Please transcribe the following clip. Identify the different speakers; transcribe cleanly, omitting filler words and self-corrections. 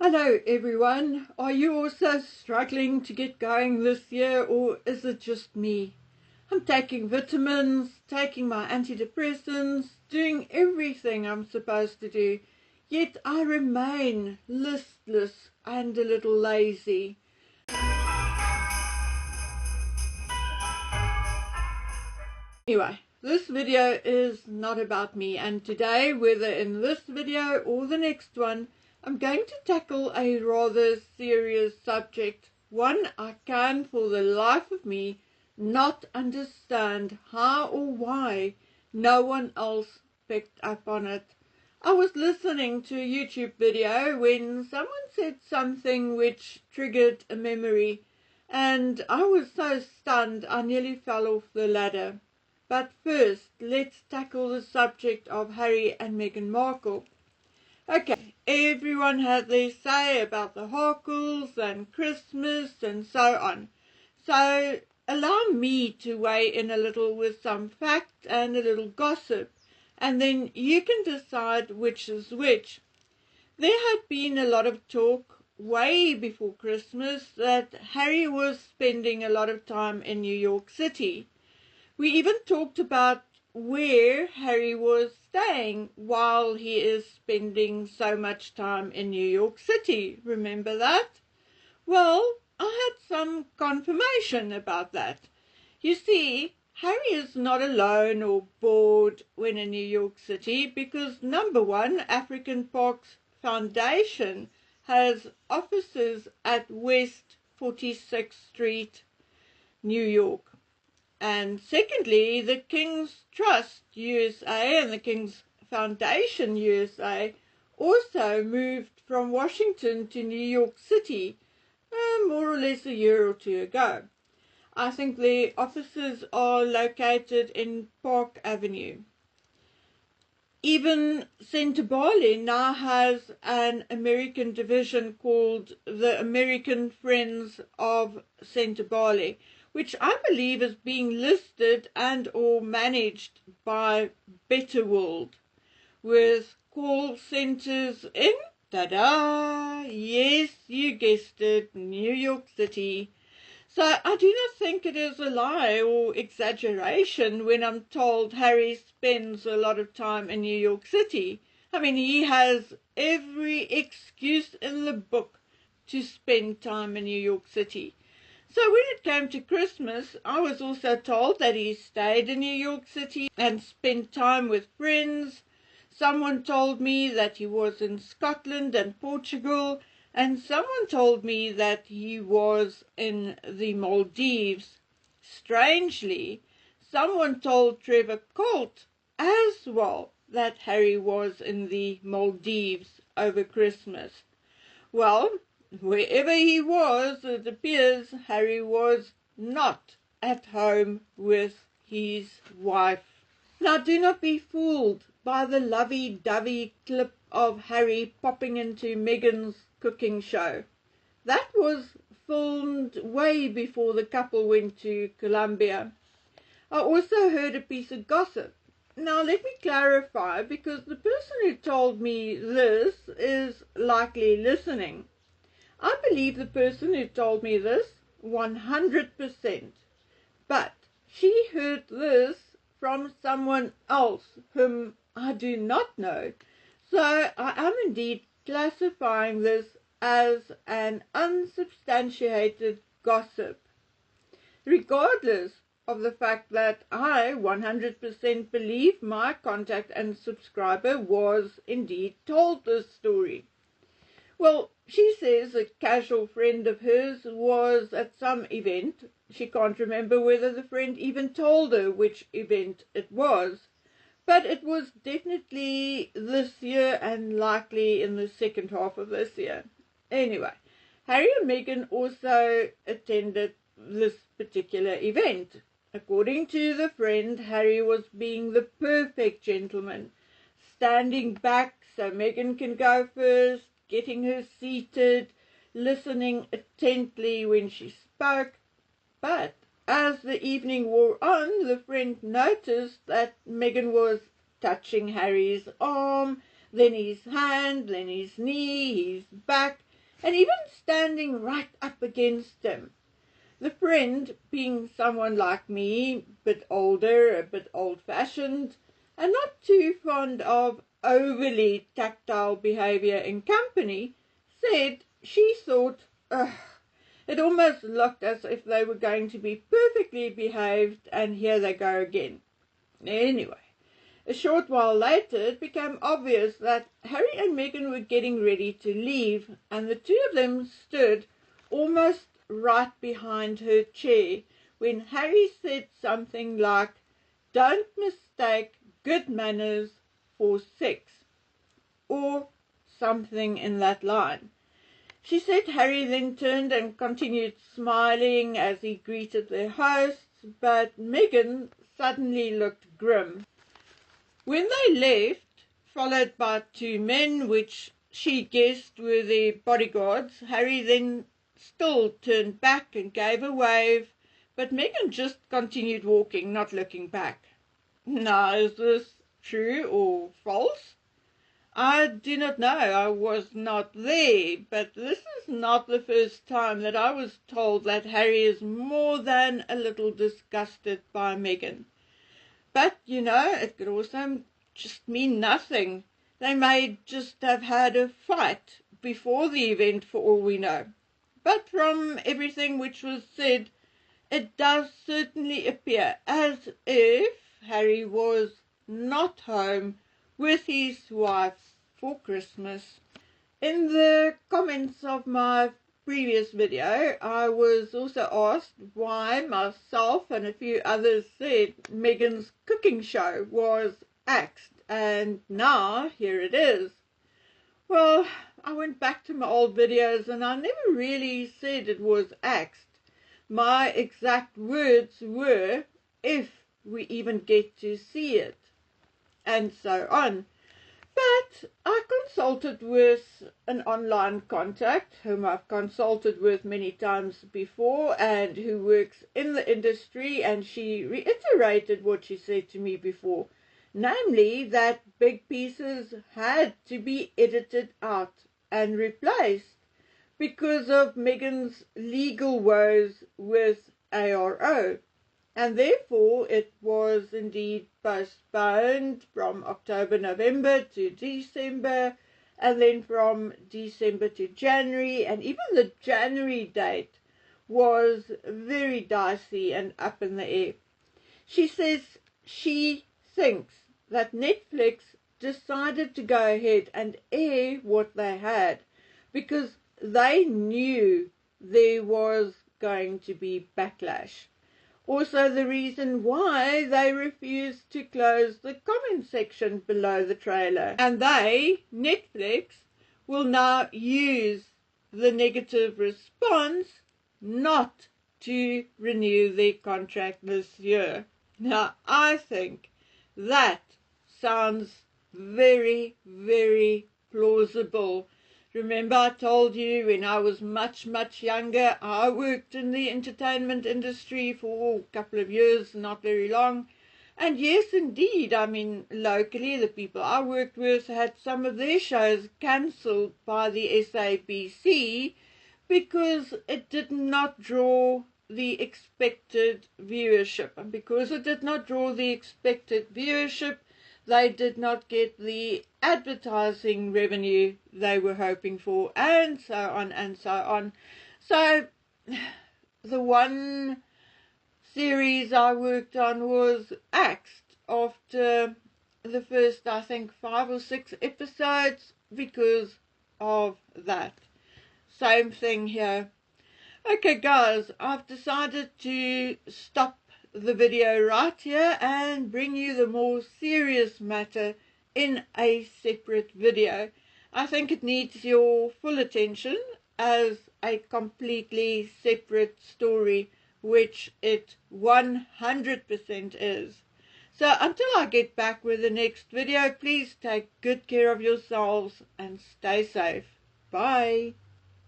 Speaker 1: Hello everyone, are you also struggling to get going this year, or is it just me? I'm taking vitamins, taking my antidepressants, doing everything I'm supposed to do, yet I remain listless and a little lazy. Anyway, this video is not about me, and today, whether in this video or the next one, I'm going to tackle a rather serious subject, one I can for the life of me not understand how or why no one else picked up on it. I was listening to a YouTube video when someone said something which triggered a memory, and I was so stunned I nearly fell off the ladder. But first, let's tackle the subject of Harry and Meghan Markle. Okay, everyone had their say about the Harkles and Christmas and so on. So allow me to weigh in a little with some fact and a little gossip, and then you can decide which is which. There had been a lot of talk way before Christmas that Harry was spending a lot of time in New York City. We even talked about where Harry was staying while he is spending so much time in New York City. Remember that? Well, I had some confirmation about that. You see, Harry is not alone or bored when in New York City because, number one, African Parks Foundation has offices at West 46th Street, New York. And secondly, the King's Trust USA and the King's Foundation USA also moved from Washington to New York City more or less a year or two ago. I think the offices are located in Park Avenue. Even Sentebale now has an American division called the American Friends of Sentebale, which I believe is being listed and or managed by Better World, with call centers in, ta-da, yes, you guessed it, New York City. So I do not think it is a lie or exaggeration when I'm told Harry spends a lot of time in New York City. I mean, he has every excuse in the book to spend time in New York City. So when it came to Christmas, I was also told that he stayed in New York City and spent time with friends. Someone told me that he was in Scotland and Portugal, and someone told me that he was in the Maldives. Strangely, someone told Trevor Colt as well that Harry was in the Maldives over Christmas. Well, wherever he was, it appears Harry was not at home with his wife. Now, do not be fooled by the lovey-dovey clip of Harry popping into Meghan's cooking show. That was filmed way before the couple went to Colombia. I also heard a piece of gossip. Now, let me clarify, because the person who told me this is likely listening. I believe the person who told me this 100%, but she heard this from someone else whom I do not know, so I am indeed classifying this as an unsubstantiated gossip, regardless of the fact that I 100% believe my contact and subscriber was indeed told this story. Well, she says a casual friend of hers was at some event. She can't remember whether the friend even told her which event it was, but it was definitely this year and likely in the second half of this year. Anyway, Harry and Meghan also attended this particular event. According to the friend, Harry was being the perfect gentleman, standing back so Meghan can go first, getting her seated, listening attentively when she spoke. But as the evening wore on, the friend noticed that Meghan was touching Harry's arm, then his hand, then his knee, his back, and even standing right up against him. The friend, being someone like me, a bit older, a bit old-fashioned, and not too fond of overly tactile behavior in company, said she thought, ugh, it almost looked as if they were going to be perfectly behaved, and here they go again. Anyway, a short while later it became obvious that Harry and Meghan were getting ready to leave, and the two of them stood almost right behind her chair when Harry said something like, "Don't mistake good manners for sex," or something in that line. She said Harry then turned and continued smiling as he greeted their hosts, but Meghan suddenly looked grim. When they left, followed by two men, which she guessed were their bodyguards, Harry then still turned back and gave a wave, but Meghan just continued walking, not looking back. Now, is this true or false? I do not know. I was not there, but this is not the first time that I was told that Harry is more than a little disgusted by Meghan. But, it could also just mean nothing. They may just have had a fight before the event for all we know. But from everything which was said, it does certainly appear as if Harry was not home with his wife for Christmas. In the comments of my previous video, I was also asked why myself and a few others said Meghan's cooking show was axed, and now here it is. Well, I went back to my old videos and I never really said it was axed. My exact words were, if we even get to see it, and so on. But I consulted with an online contact whom I've consulted with many times before and who works in the industry, and she reiterated what she said to me before, namely that big pieces had to be edited out and replaced because of Meghan's legal woes with ARO. And therefore it was indeed postponed from October, November to December, and then from December to January, and even the January date was very dicey and up in the air. She says she thinks that Netflix decided to go ahead and air what they had because they knew there was going to be backlash. Also the reason why they refused to close the comment section below the trailer. And they, Netflix, will now use the negative response not to renew their contract this year. Now, I think that sounds very, very plausible. Remember I told you when I was much, much younger, I worked in the entertainment industry for a couple of years, not very long. And yes, indeed, I mean, locally, the people I worked with had some of their shows cancelled by the SABC because it did not draw the expected viewership. And because it did not draw the expected viewership, they did not get the advertising revenue they were hoping for, and so on and so on. So the one series I worked on was axed after the first, I think, 5 or 6 episodes because of that. Same thing here. Okay guys, I've decided to stop the video right here and bring you the more serious matter in a separate video. I think it needs your full attention as a completely separate story, which it 100% is. So until I get back with the next video, please take good care of yourselves and stay safe. Bye.